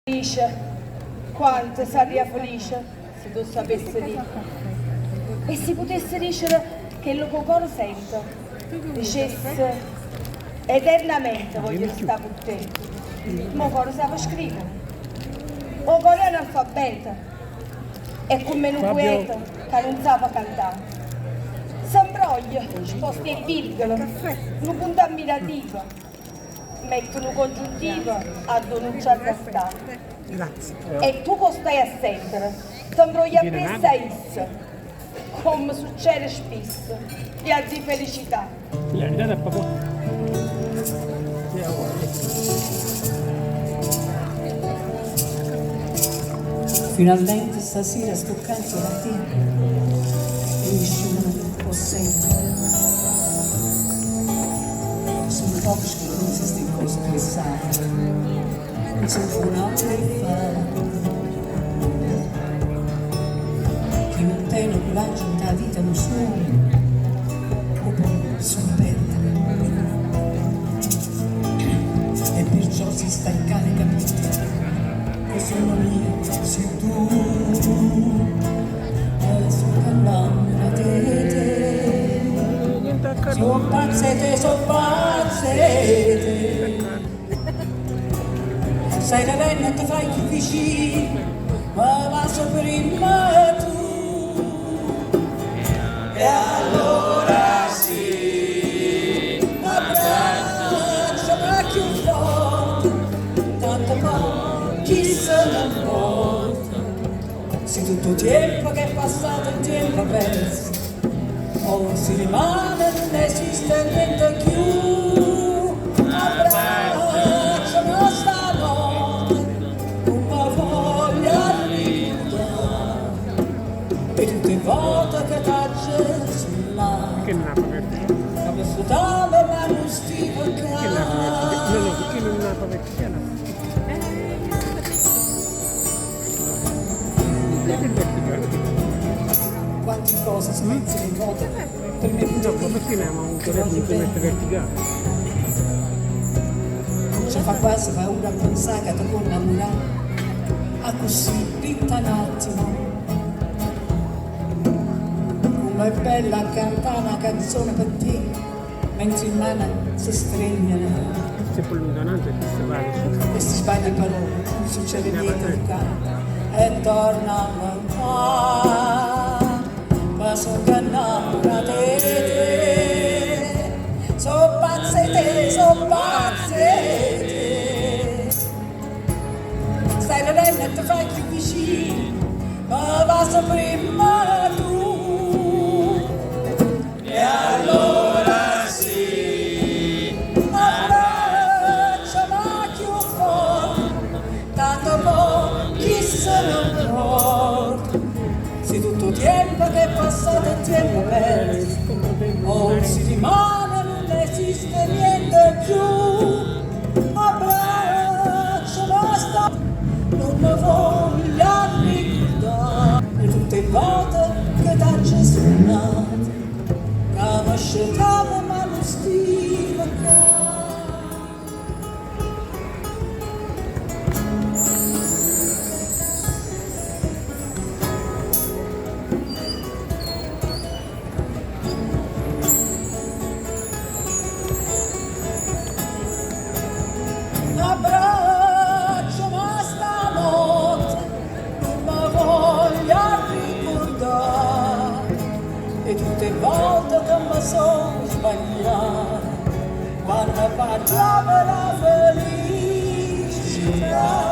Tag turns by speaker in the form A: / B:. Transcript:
A: Felice, quanto sarebbe felice se tu sapessi dire e si potesse dire che il tuo cuore sente, dicesse eternamente voglio stare con te. Il mio cuore sa scrivere, il cuore è analfabeta, è come un poeta che non sa cantare. S'ambroglia, sposti e virgole, un punto ammirativo. Mettono congiuntiva ad un ciarrastà. E tu stai a sentire, ti imbrogli appresso a essa, come succede spesso, viaggi di felicità.
B: Finalmente stasera sto canto da te e nessuno può sentire. Sono pochi che non si stanno stressati, non sono un altro che fa, che non tengono coraggio nella vita non sono, o poi sono perdere. E perciò si sta in cane capire che sono mio, sei tu, e sono innamorata di te. Sono pazzete, sai la renna ti fai più vicino, ma va prima tu. E allora sì, abbracciami più forte, tanto poi chi se ne importa. Se tutto il tempo che è passato è tempo perso, o si rimane non esiste niente più. Abbracciami stanotte, una voglia ricordare, e tutte le volte che t'agge sulla che come sudava ma non stiva
C: che non nata vecchiana.
B: quante cose si mezzano in moto per me
C: No, ma perché ne abbiamo un telefono che mette verticale?
B: non ci fa quasi paura a pensare che ti può innamorare a così pitta un attimo. Com'è bella cantare una canzone per te mentre in mano si stringono
C: Se poi lontanante si vale.
B: e si sbaglia parole, non succede niente di cane. E torna qua, ma sono innamorata di te. Sono pazza di te, sono pazza di te. Stai la renna e ti fai più vicino, ma va prima tu. E allora sì, abbracciami più forte, tanto poi chi se ne importa. Se tutto il tempo che è passato è tempo perso, o si rimane non esiste niente più. Abbracciami sta, non mi voglio ricordare, e tutte le volte che t'agge suonato, che mi sceltavo ma non stiva qua. Abbracciami stanotte, non mi voglio ricordare, e tutte le volte che mi sono sbagliata, quando parlavo la felicità.